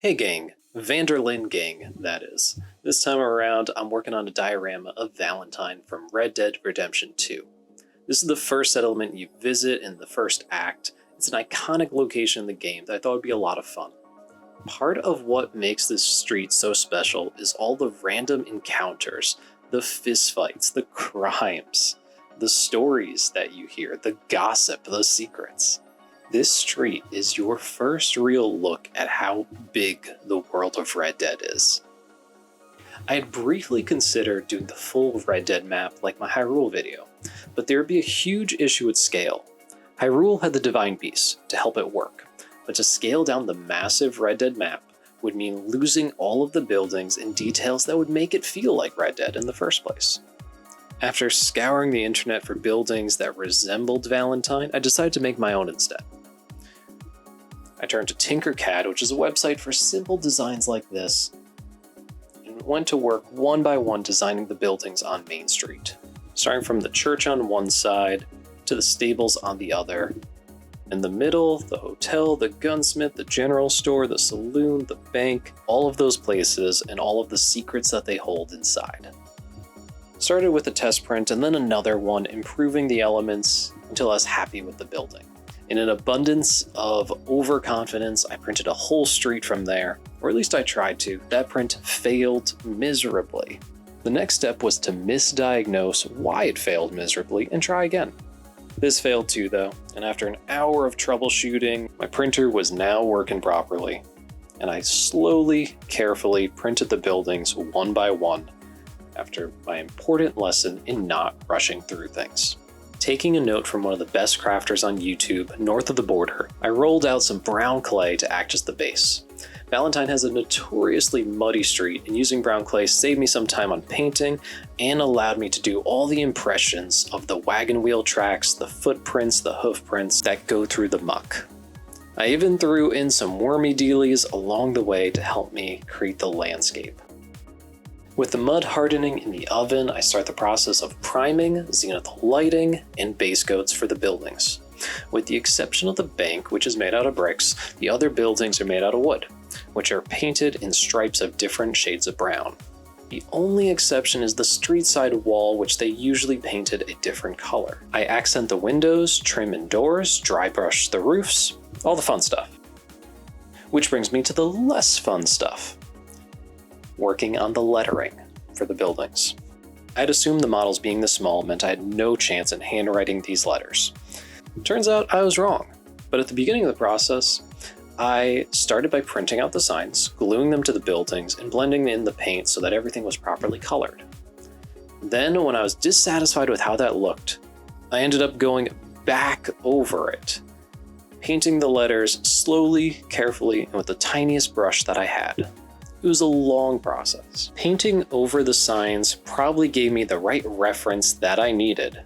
Hey gang, Vanderlyn gang, that is. This time around, I'm working on a diorama of Valentine from Red Dead Redemption 2. This is the first settlement you visit in the first act. It's an iconic location in the game that I thought would be a lot of fun. Part of what makes this street so special is all the random encounters, the fistfights, the crimes, the stories that you hear, the gossip, the secrets. This street is your first real look at how big the world of Red Dead is. I had briefly considered doing the full Red Dead map like my Hyrule video, but there would be a huge issue with scale. Hyrule had the Divine Beast to help it work, but to scale down the massive Red Dead map would mean losing all of the buildings and details that would make it feel like Red Dead in the first place. After scouring the internet for buildings that resembled Valentine, I decided to make my own instead. I turned to Tinkercad, which is a website for simple designs like this, and went to work one by one designing the buildings on Main Street, starting from the church on one side to the stables on the other. In the middle, the hotel, the gunsmith, the general store, the saloon, the bank, all of those places and all of the secrets that they hold inside. Started with a test print and then another one, improving the elements until I was happy with the building. In an abundance of overconfidence, I printed a whole street from there, or at least I tried to. That print failed miserably. The next step was to misdiagnose why it failed miserably and try again. This failed too though, and after an hour of troubleshooting, my printer was now working properly, and I slowly, carefully printed the buildings one by one after my important lesson in not rushing through things. Taking a note from one of the best crafters on YouTube, north of the border, I rolled out some brown clay to act as the base. Valentine has a notoriously muddy street, and using brown clay saved me some time on painting and allowed me to do all the impressions of the wagon wheel tracks, the footprints, the hoof prints that go through the muck. I even threw in some wormy dealies along the way to help me create the landscape. With the mud hardening in the oven, I start the process of priming, zenith lighting, and base coats for the buildings. With the exception of the bank, which is made out of bricks, the other buildings are made out of wood, which are painted in stripes of different shades of brown. The only exception is the street side wall, which they usually painted a different color. I accent the windows, trim and doors, dry brush the roofs, all the fun stuff. Which brings me to the less fun stuff. Working on the lettering for the buildings. I'd assumed the models being this small meant I had no chance in handwriting these letters. Turns out I was wrong, but at the beginning of the process, I started by printing out the signs, gluing them to the buildings, and blending in the paint so that everything was properly colored. Then, when I was dissatisfied with how that looked, I ended up going back over it, painting the letters slowly, carefully, and with the tiniest brush that I had. It was a long process. Painting over the signs probably gave me the right reference that I needed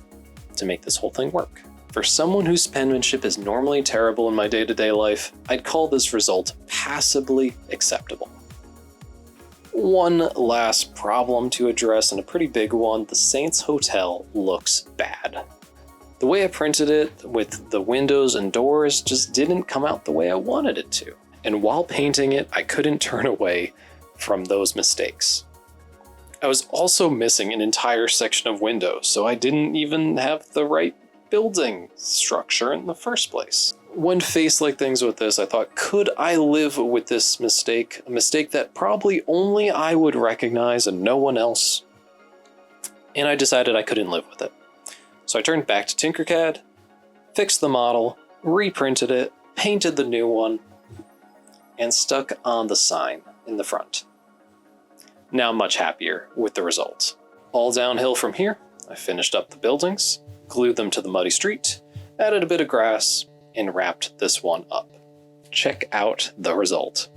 to make this whole thing work. For someone whose penmanship is normally terrible in my day-to-day life, I'd call this result passably acceptable. One last problem to address, and a pretty big one: the Saints Hotel looks bad. The way I printed it with the windows and doors just didn't come out the way I wanted it to. And while painting it, I couldn't turn away from those mistakes. I was also missing an entire section of windows, so I didn't even have the right building structure in the first place. When faced like things with this, I thought, could I live with this mistake? A mistake that probably only I would recognize and no one else. And I decided I couldn't live with it. So I turned back to Tinkercad, fixed the model, reprinted it, painted the new one, and stuck on the sign in the front. Now I'm much happier with the results. All downhill from here. I finished up the buildings, glued them to the muddy street, added a bit of grass, and wrapped this one up. Check out the result.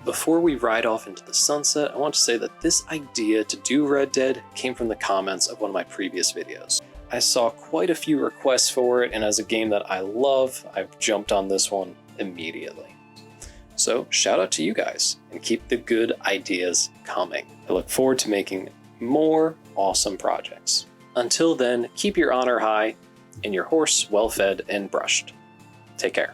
Before we ride off into the sunset, I want to say that this idea to do Red Dead came from the comments of one of my previous videos. I saw quite a few requests for it, and as a game that I love, I've jumped on this one immediately. So shout out to you guys, and keep the good ideas coming. I look forward to making more awesome projects. Until then, keep your honor high and your horse well fed and brushed. Take care.